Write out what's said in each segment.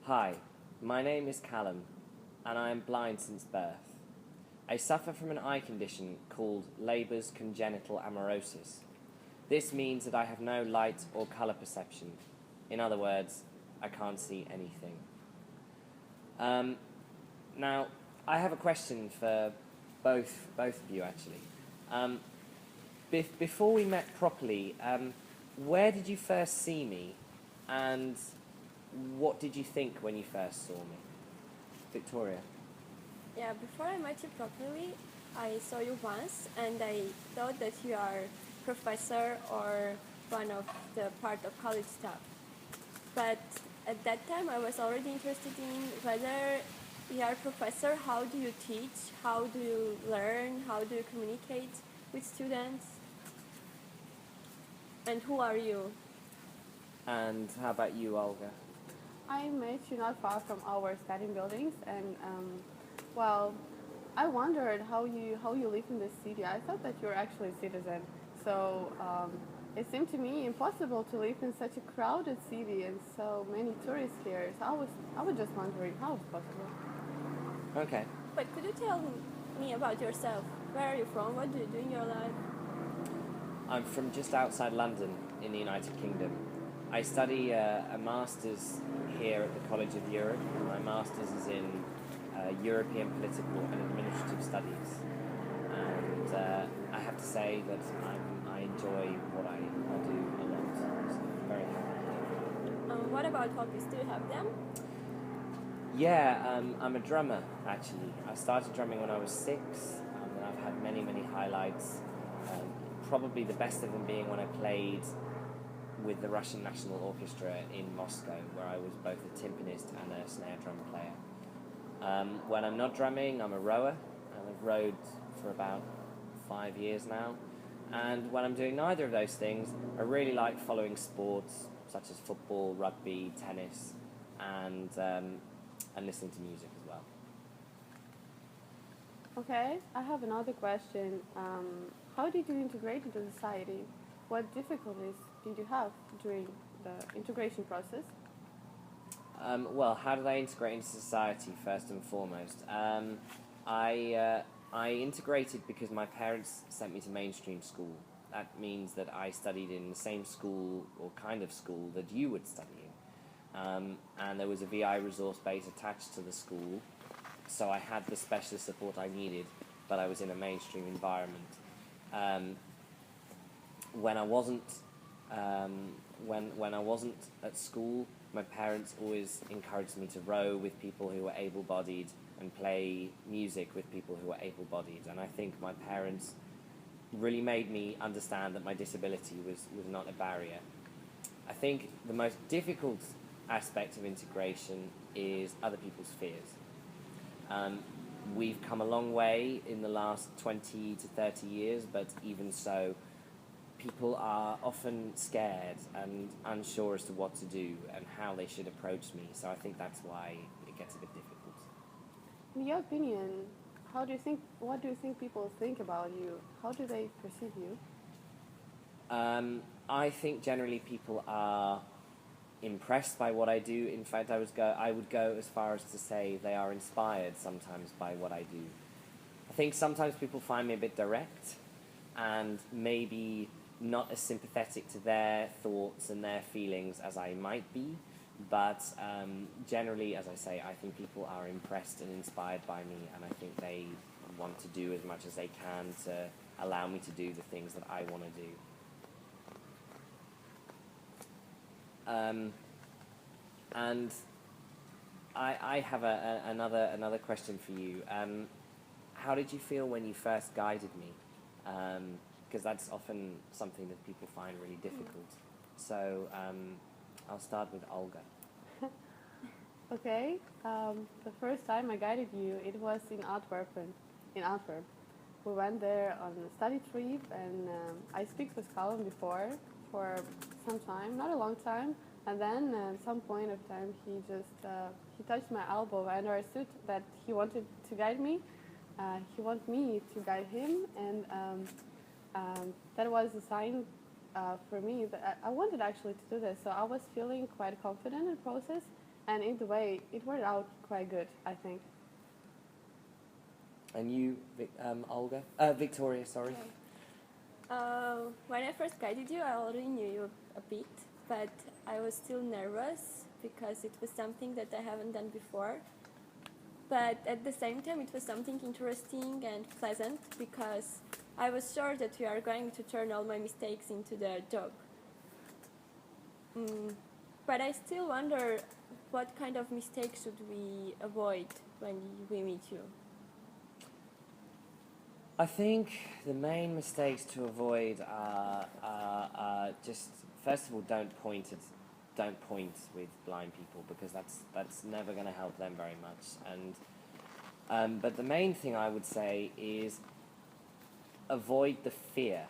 Hi, my name is Callum, and I am blind since birth. I suffer from an eye condition called Leber's congenital amaurosis. This means that I have no light or colour perception. In other words, I can't see anything. Now, I have a question for both of you, actually. Before we met properly, where did you first see me, and what did you think when you first saw me? Victoria. Yeah, before I met you properly, I saw you once and I thought that you are professor or one of the part of college staff. But at that time I was already interested in whether you are professor, how do you teach, how do you learn, how do you communicate with students, and who are you? And how about you, Olga? I met you not far from our studying buildings, and well, I wondered how you live in this city. I thought that you're actually a citizen, so it seemed to me impossible to live in such a crowded city and so many tourists here. So I was just wondering how it's possible. Okay. But could you tell me about yourself? Where are you from? What do you do in your life? I'm from just outside London in the United Kingdom. I study a master's here at the College of Europe. My master's is in European Political and Administrative Studies. And I have to say that I enjoy what I do a lot. So I'm very happy. What about hobbies? Do you have them? Yeah, I'm a drummer, actually. I started drumming when I was 6, and I've had many, many highlights. Probably the best of them being when I played with the Russian National Orchestra in Moscow, where I was both a timpanist and a snare drum player. When I'm not drumming, I'm a rower, and I've rowed for about 5 years now. And when I'm doing neither of those things, I really like following sports such as football, rugby, tennis, and listening to music as well. Okay, I have another question. How did you integrate into society? What difficulties did you have during the integration process? Well, how did I integrate into society, first and foremost? I integrated because my parents sent me to mainstream school. That means that I studied in the same school, or kind of school, that you would study in. And there was a VI resource base attached to the school, so I had the specialist support I needed, but I was in a mainstream environment. When I wasn't when I wasn't at school, my parents always encouraged me to row with people who were able-bodied and play music with people who were able-bodied. And I think my parents really made me understand that my disability was not a barrier. I think the most difficult aspect of integration is other people's fears. We've come a long way in the last 20 to 30 years, but even so, people are often scared and unsure as to what to do and how they should approach me. So I think that's why it gets a bit difficult. In your opinion, what do you think people think about you? How do they perceive you? I think generally people are impressed by what I do. In fact, I would go as far as to say they are inspired sometimes by what I do. I think sometimes people find me a bit direct and maybe not as sympathetic to their thoughts and their feelings as I might be, but generally, as I say, I think people are impressed and inspired by me, and I think they want to do as much as they can to allow me to do the things that I want to do. And I have another question for you. How did you feel when you first guided me? Because that's often something that people find really difficult. So I'll start with Olga. Okay, the first time I guided you, it was in Antwerp. We went there on a study trip, and I speak with Callum before for some time, not a long time, and then at some point of time he touched my elbow, and I understood that he wanted to guide me. He wanted me to guide him, and that was a sign for me that I wanted actually to do this. So I was feeling quite confident in the process, And either way, it worked out quite good, I think. And you, Olga? Victoria, sorry. When I first guided you, I already knew you a bit, but I was still nervous because it was something that I haven't done before. But at the same time, it was something interesting and pleasant because I was sure that you are going to turn all my mistakes into the joke. But I still wonder what kind of mistakes should we avoid when we meet you? I think the main mistakes to avoid are just, first of all, don't point with blind people, because that's never going to help them very much. And but the main thing I would say is avoid the fear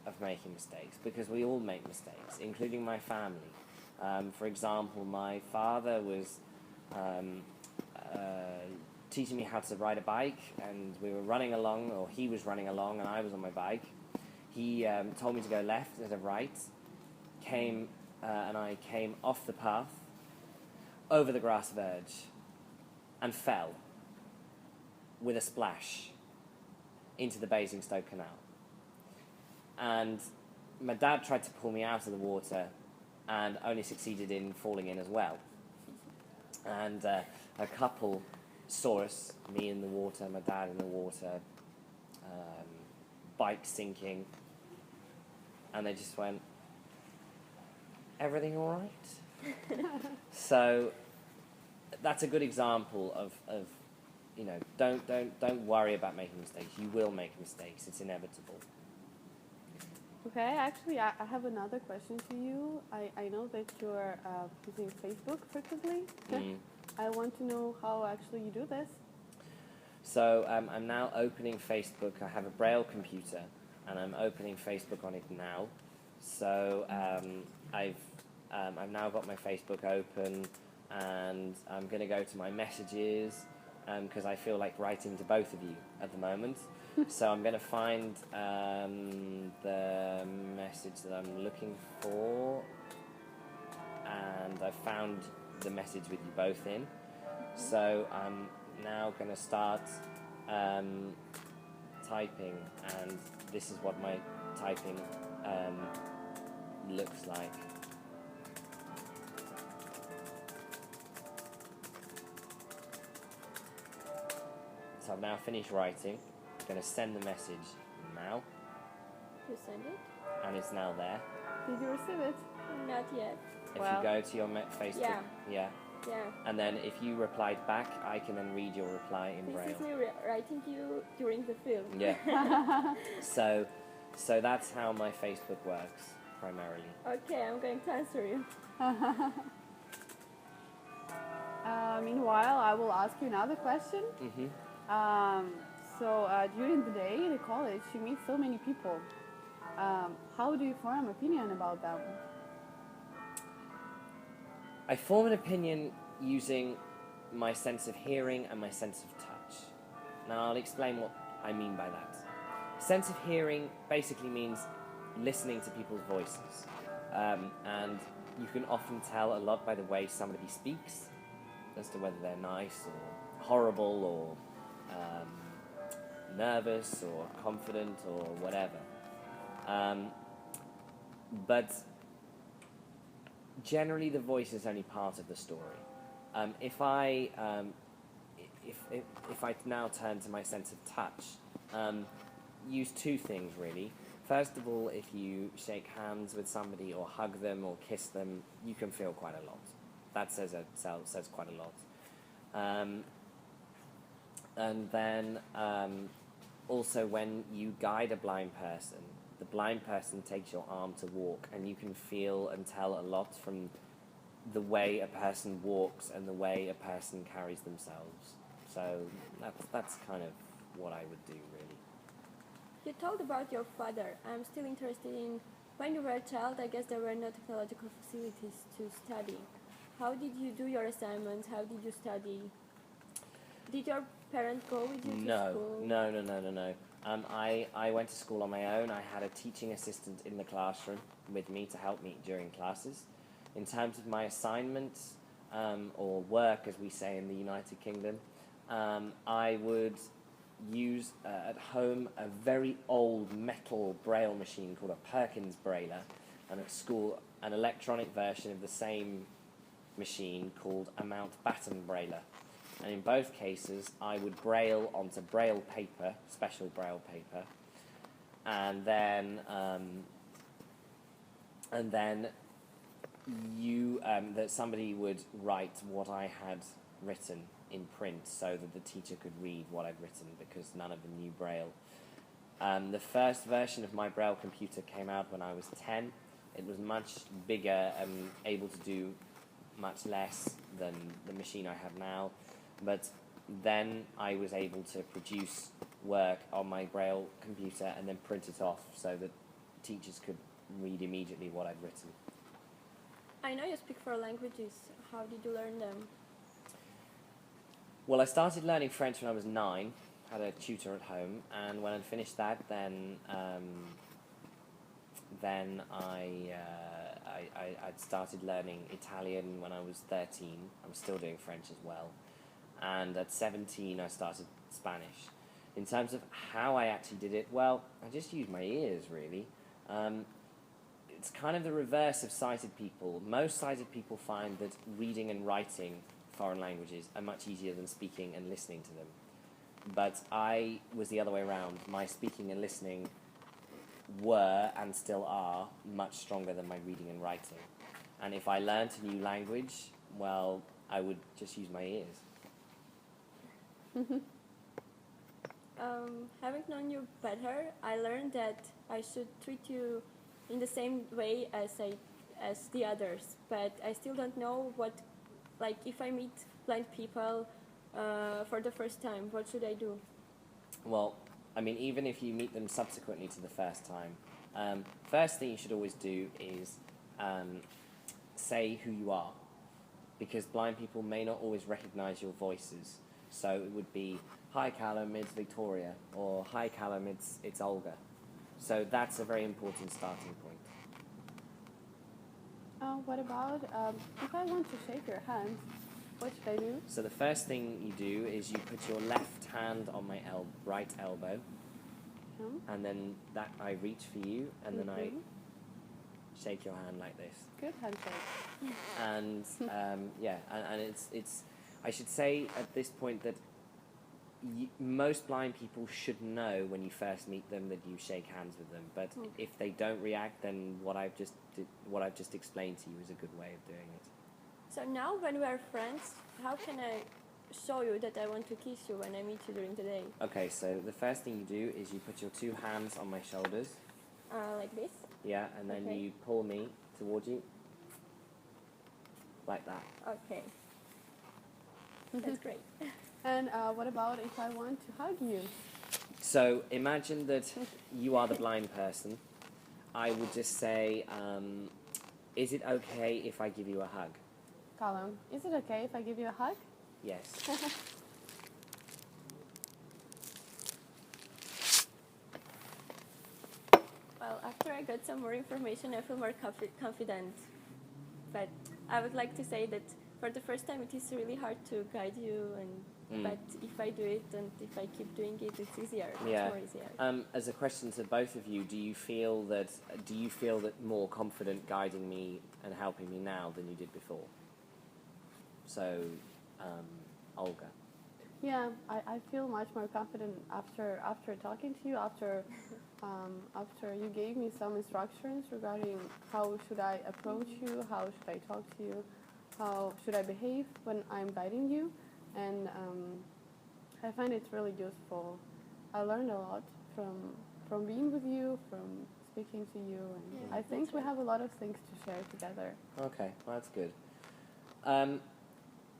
of making mistakes, because we all make mistakes, including my family. For example, my father was teaching me how to ride a bike, and we were running along, or he was running along and I was on my bike. He told me to go left instead of right, and I came off the path, over the grass verge, and fell with a splash into the Basingstoke Canal. And my dad tried to pull me out of the water and only succeeded in falling in as well. And a couple saw us, me in the water, my dad in the water, bike sinking, and they just went, "Everything all right?" So that's a good example of don't worry about making mistakes. You will make mistakes. It's inevitable. Okay, actually, I have another question to you. I know that you're using Facebook frequently. I want to know how actually you do this. So I'm now opening Facebook. I have a Braille computer, and I'm opening Facebook on it now. So I've now got my Facebook open, and I'm going to go to my messages, because I feel like writing to both of you at the moment. So I'm going to find the message that I'm looking for, and I found the message with you both in. So I'm now going to start typing, and this is what my typing looks like. So I've now finished writing. I'm going to send the message now. You send it? And it's now there. Did you receive it? Not yet. If you go to your Facebook, Yeah. And then if you replied back, I can then read your reply in Braille. This is me writing to you during the film. Yeah. So that's how my Facebook works primarily. Okay, I'm going to answer you. Meanwhile, I will ask you another question. So during the day in the college, you meet so many people. How do you form an opinion about them? I form an opinion using my sense of hearing and my sense of touch. Now I'll explain what I mean by that. Sense of hearing basically means listening to people's voices. And you can often tell a lot by the way somebody speaks as to whether they're nice or horrible or nervous or confident or whatever. But generally the voice is only part of the story. If I now turn to my sense of touch, use two things really. First of all, if you shake hands with somebody or hug them or kiss them, you can feel quite a lot. That says quite a lot. And then also when you guide a blind person, the blind person takes your arm to walk, and you can feel and tell a lot from the way a person walks and the way a person carries themselves. So that's kind of what I would do, really. You told about your father. I'm still interested in, when you were a child, I guess there were no technological facilities to study. How did you do your assignments? How did you study? Did your parents go with you to school? No. I went to school on my own. I had a teaching assistant in the classroom with me to help me during classes. In terms of my assignments, or work, as we say in the United Kingdom, I would use at home a very old metal braille machine called a Perkins brailler, and at school an electronic version of the same machine called a Mountbatten brailler. And in both cases I would braille onto braille paper, special braille paper, and then that somebody would write what I had written in print so that the teacher could read what I'd written, because none of them knew braille. The first version of my braille computer came out when I was 10. It was much bigger and able to do much less than the machine I have now, but then I was able to produce work on my braille computer and then print it off so that teachers could read immediately what I'd written. I know you speak 4 languages. How did you learn them? Well, I started learning French when I was 9, had a tutor at home, and when I'd finished that, then I'd started learning Italian when I was 13. I was still doing French as well. And at 17, I started Spanish. In terms of how I actually did it, well, I just used my ears, really. It's kind of the reverse of sighted people. Most sighted people find that reading and writing foreign languages are much easier than speaking and listening to them. But I was the other way around. My speaking and listening were, and still are, much stronger than my reading and writing. And if I learnt a new language, well, I would just use my ears. Having known you better, I learned that I should treat you in the same way as the others, but I still don't know what, like, if I meet blind people for the first time, what should I do? Well, I mean, even if you meet them subsequently to the first time, first thing you should always do is say who you are, because blind people may not always recognize your voices. So it would be, "Hi Callum, it's Victoria," or "Hi Callum, it's Olga." So that's a very important starting point. What about if I want to shake your hand? What should I do? So the first thing you do is you put your left hand on my right elbow, and then that I reach for you, and then I shake your hand like this. Good handshake. And and it's I should say at this point that most blind people should know when you first meet them that you shake hands with them. But if they don't react, then what I've just explained to you is a good way of doing it. So now when we are friends, how can I show you that I want to kiss you when I meet you during the day? Okay, so the first thing you do is you put your 2 hands on my shoulders. Like this? Yeah, and then Okay. you pull me towards you. Like that. Okay. That's great. And what about if I want to hug you? So imagine that you are the blind person. I would just say, is it okay if I give you a hug? Callum, is it okay if I give you a hug? Yes. Well, after I got some more information, I feel more confident. But I would like to say that for the first time, it is really hard to guide you, but if I do it and if I keep doing it, it's easier. Yeah. It's more easier. As a question to both of you, do you feel that more confident guiding me and helping me now than you did before? So, Olga. Yeah, I feel much more confident after talking to you, after you gave me some instructions regarding how should I approach you, how should I talk to you, how should I behave when I'm guiding you, and I find it really useful. I learned a lot from being with you, from speaking to you, and Yeah, I think we have a lot of things to share together. Okay, well, that's good.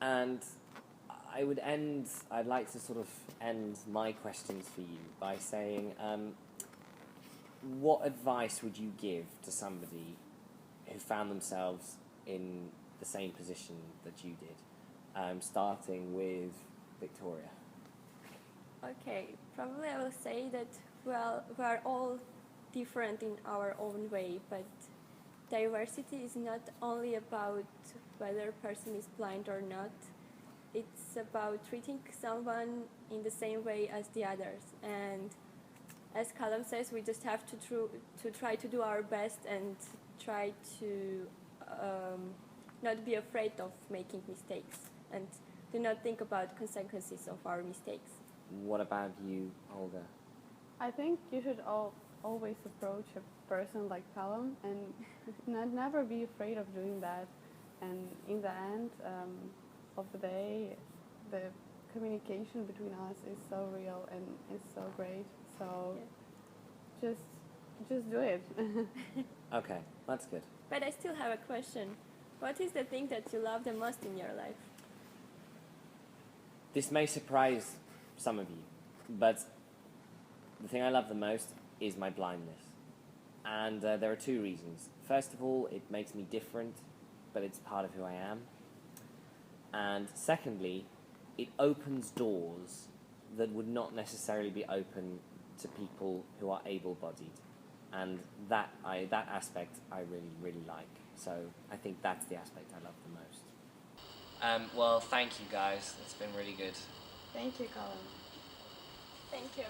And I'd like to sort of end my questions for you by saying, what advice would you give to somebody who found themselves in the same position that you did, starting with Victoria? Okay, probably I will say that we are all different in our own way, but diversity is not only about whether a person is blind or not. It's about treating someone in the same way as the others. And as Callum says, we just have to try to do our best and try to not be afraid of making mistakes and do not think about consequences of our mistakes. What about you, Olga? I think you should always approach a person like Callum and never be afraid of doing that. And in the end of the day, the communication between us is so real and is so great. So just do it. Okay, that's good. But I still have a question. What is the thing that you love the most in your life? This may surprise some of you, but the thing I love the most is my blindness. And there are two reasons. First of all, it makes me different, but it's part of who I am. And secondly, it opens doors that would not necessarily be open to people who are able-bodied. And that aspect I really, really like. So I think that's the aspect I love the most. Well, thank you guys. It's been really good. Thank you, Colin. Thank you.